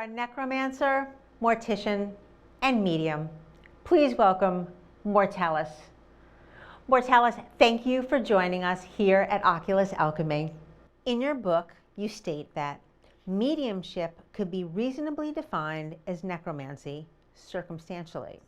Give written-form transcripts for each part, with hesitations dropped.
a necromancer, mortician, and medium. Please welcome Mortellus. Mortellus, thank you for joining us here at Oculus Alchemy. In your book, you state that mediumship could be reasonably defined as necromancy circumstantially.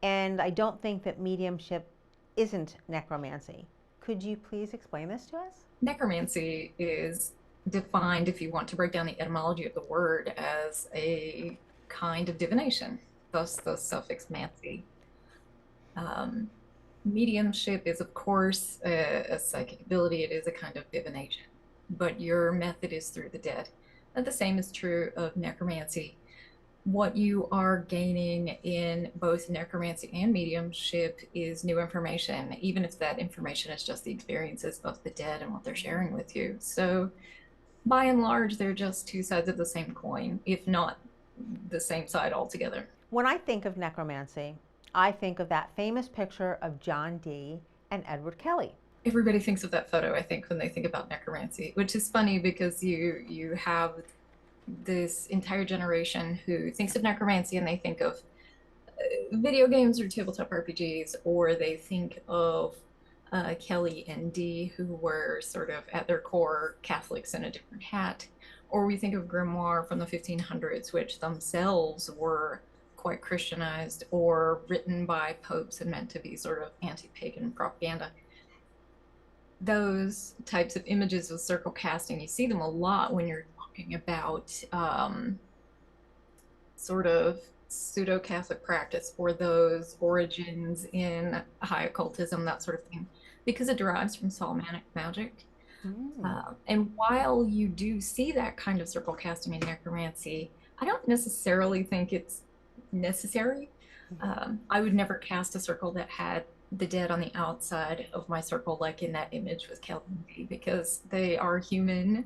And I don't think that mediumship isn't necromancy. Could you please explain this to us? Necromancy is defined, if you want to break down the etymology of the word, as a kind of divination, thus the suffix mancy. Mediumship is, of course, a psychic ability. It is a kind of divination, but your method is through the dead. And the same is true of necromancy. What you are gaining in both necromancy and mediumship is new information, even if that information is just the experiences of the dead and what they're sharing with you. So by and large, they're just two sides of the same coin, if not the same side altogether. When I think of necromancy, I think of that famous picture of John Dee and Edward Kelly. Everybody thinks of that photo, I think, when they think about necromancy, which is funny because you have this entire generation who thinks of necromancy and they think of video games or tabletop RPGs, or they think of Kelly and Dee, who were sort of at their core Catholics in a different hat, or we think of grimoire from the 1500s, which themselves were quite Christianized or written by popes and meant to be sort of anti-pagan propaganda. Those types of images of circle casting, you see them a lot when you're talking about sort of pseudo-Catholic practice, or those origins in high occultism, that sort of thing, because it derives from Solomonic magic. And while you do see that kind of circle casting in necromancy, I don't necessarily think it's necessary. I would never cast a circle that had the dead on the outside of my circle, like in that image with Kelly and Dee, because they are human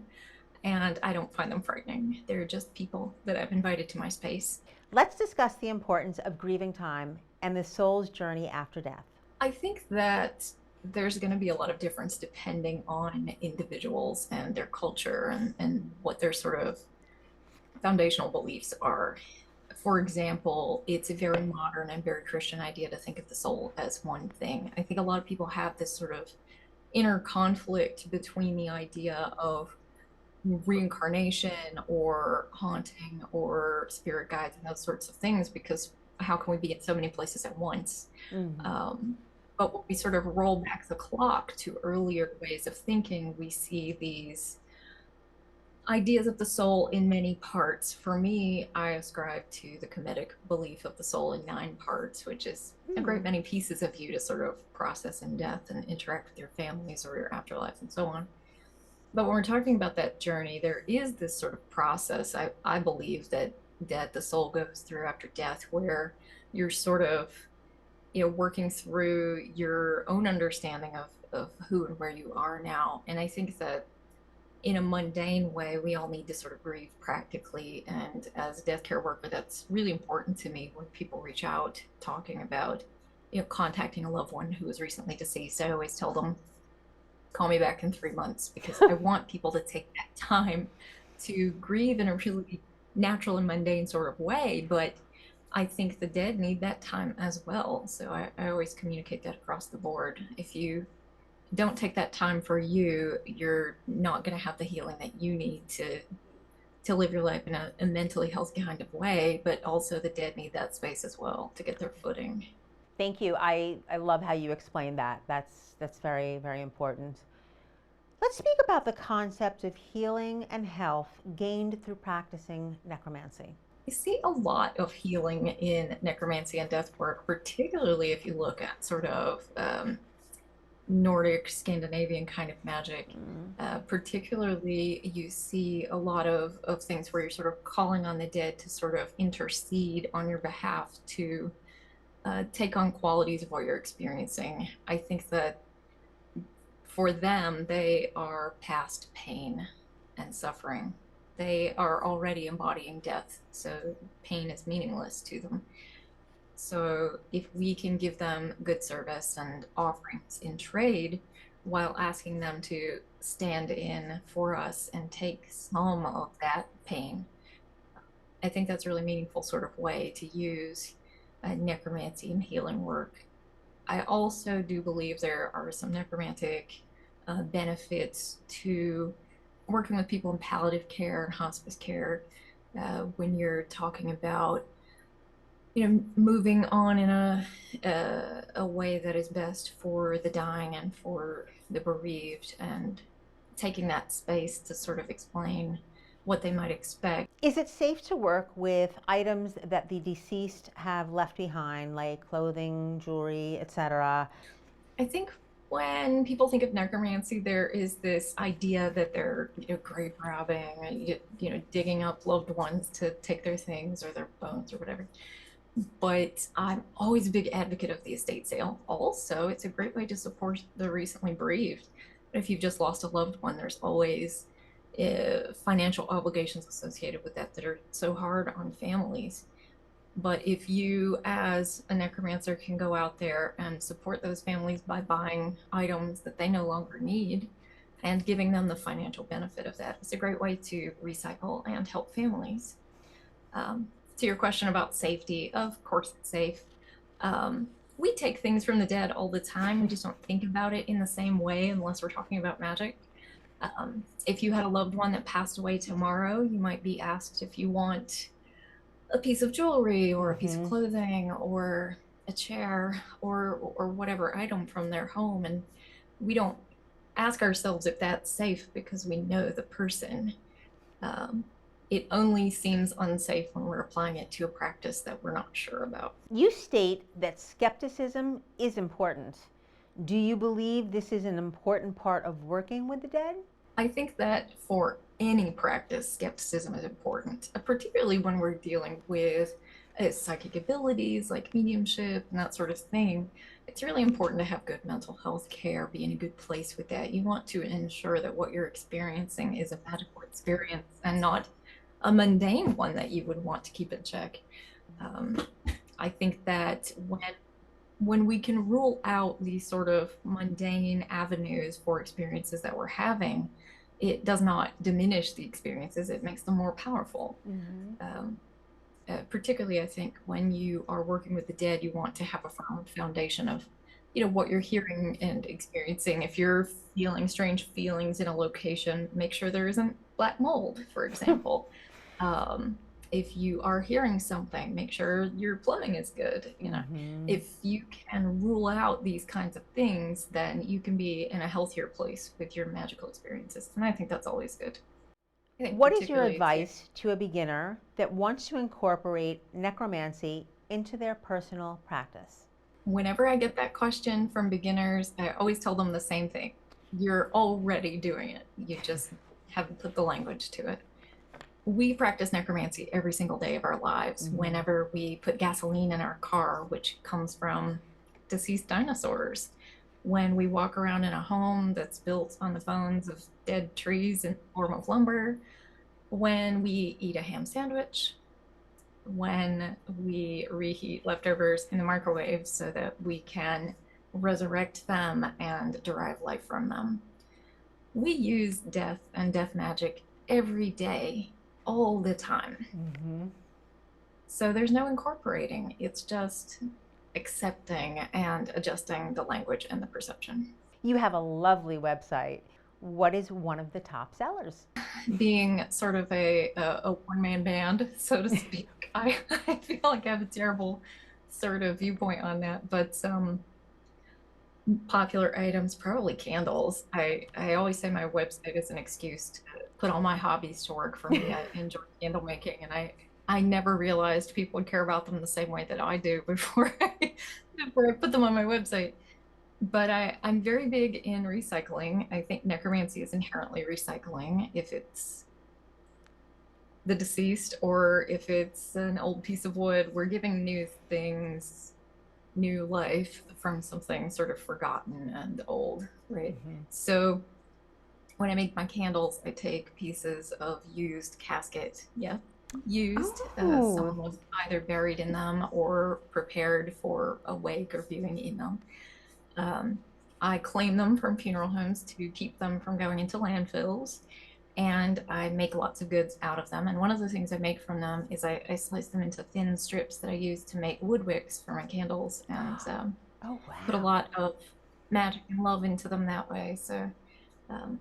and I don't find them frightening. They're just people that I've invited to my space. Let's discuss the importance of grieving time and the soul's journey after death. I think that there's going to be a lot of difference depending on individuals and their culture and what their sort of foundational beliefs are. For example, it's a very modern and very Christian idea to think of the soul as one thing. I think a lot of people have this sort of inner conflict between the idea of reincarnation or haunting or spirit guides and those sorts of things, because how can we be in so many places at once? But when we sort of roll back the clock to earlier ways of thinking, we see these ideas of the soul in many parts. For me, I ascribe to the Kemetic belief of the soul in 9 parts, which is a great many pieces of you to sort of process in death and interact with your families or your afterlife and so on. But when we're talking about that journey, there is this sort of process, I believe, that the soul goes through after death, where you're sort of, working through your own understanding of who and where you are now. And I think that in a mundane way, we all need to sort of grieve practically. And as a death care worker, that's really important to me when people reach out talking about, contacting a loved one who was recently deceased. I always tell them, call me back in 3 months, because I want people to take that time to grieve in a really natural and mundane sort of way. But I think the dead need that time as well. So I always communicate that across the board. If you don't take that time for you, you're not going to have the healing that you need to live your life in a mentally healthy kind of way. But also the dead need that space as well to get their footing. Thank you. I love how you explained that. That's very, very important. Let's speak about the concept of healing and health gained through practicing necromancy. You see a lot of healing in necromancy and death work, particularly if you look at sort of Nordic, Scandinavian kind of magic. Particularly, you see a lot of things where you're sort of calling on the dead to sort of intercede on your behalf to take on qualities of what you're experiencing. I think that for them, they are past pain and suffering. They are already embodying death, so pain is meaningless to them. So if we can give them good service and offerings in trade while asking them to stand in for us and take some of that pain I think that's a really meaningful sort of way to use necromancy and healing work. I also do believe there are some necromantic benefits to working with people in palliative care and hospice care when you're talking about, moving on in a way that is best for the dying and for the bereaved, and taking that space to sort of explain what they might expect. Is it safe to work with items that the deceased have left behind, like clothing, jewelry, etc.? I think when people think of necromancy, there is this idea that they're, grave robbing, digging up loved ones to take their things or their bones or whatever. But I'm always a big advocate of the estate sale. Also, it's a great way to support the recently bereaved. If you've just lost a loved one, there's always financial obligations associated with that are so hard on families. But if you, as a necromancer, can go out there and support those families by buying items that they no longer need and giving them the financial benefit of that, it's a great way to recycle and help families. To your question about safety, of course it's safe. We take things from the dead all the time. We just don't think about it in the same way unless we're talking about magic. If you had a loved one that passed away tomorrow, you might be asked if you want a piece of jewelry or a piece of clothing or a chair or whatever item from their home, and we don't ask ourselves if that's safe because we know the person. It only seems unsafe when we're applying it to a practice that we're not sure about. You state that skepticism is important. Do you believe this is an important part of working with the dead? I think that for any practice, skepticism is important, particularly when we're dealing with psychic abilities like mediumship and that sort of thing. It's really important to have good mental health care, be in a good place with that. You want to ensure that what you're experiencing is a magical experience and not a mundane one that you would want to keep in check. I think that when we can rule out these sort of mundane avenues for experiences that we're having, it does not diminish the experiences, it makes them more powerful. Particularly, I think, when you are working with the dead, you want to have a firm foundation of, what you're hearing and experiencing. If you're feeling strange feelings in a location, make sure there isn't black mold, for example. If you are hearing something, make sure your plumbing is good. If you can rule out these kinds of things, then you can be in a healthier place with your magical experiences. And I think that's always good. What is your advice to a beginner that wants to incorporate necromancy into their personal practice? Whenever I get that question from beginners, I always tell them the same thing. You're already doing it. You just haven't put the language to it. We practice necromancy every single day of our lives. Whenever we put gasoline in our car, which comes from deceased dinosaurs, when we walk around in a home that's built on the bones of dead trees in the form of lumber, when we eat a ham sandwich, when we reheat leftovers in the microwave so that we can resurrect them and derive life from them. We use death and death magic every day, all the time. So there's no incorporating, it's just accepting and adjusting the language and the perception. You have a lovely website. What is one of the top sellers? Being sort of a one-man band, so to speak, I feel like I have a terrible sort of viewpoint on that, but popular items, probably candles. I always say my website is an excuse to put all my hobbies to work for me. I enjoy candle making, and I never realized people would care about them the same way that I do before I put them on my website. But I'm very big in recycling. I think necromancy is inherently recycling. If it's the deceased or if it's an old piece of wood, we're giving new things new life from something sort of forgotten and old, right? So when I make my candles, I take pieces of used casket, used. Someone was either buried in them or prepared for a wake or viewing in them. I claim them from funeral homes to keep them from going into landfills. and I make lots of goods out of them. And one of the things I make from them is I slice them into thin strips that I use to make wood wicks for my candles, and Oh, put a wow. lot of magic and love into them that way. So um,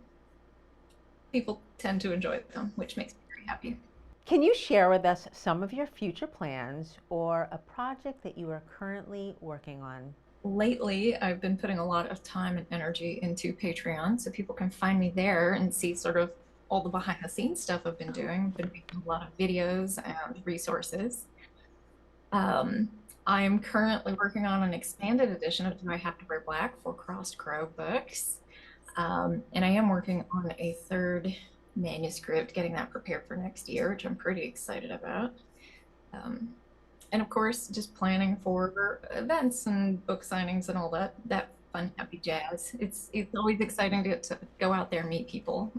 people tend to enjoy them, which makes me very happy. Can you share with us some of your future plans or a project that you are currently working on? Lately, I've been putting a lot of time and energy into Patreon, so people can find me there and see sort of all the behind the scenes stuff I've been doing. I've been making a lot of videos and resources. Um, I am currently working on an expanded edition of Do I Have to Wear Black for Crossed Crow books. And I am working on a third manuscript, getting that prepared for next year, which I'm pretty excited about. Um, and of course, just planning for events and book signings and all that fun, happy jazz. It's always exciting to get to go out there and meet people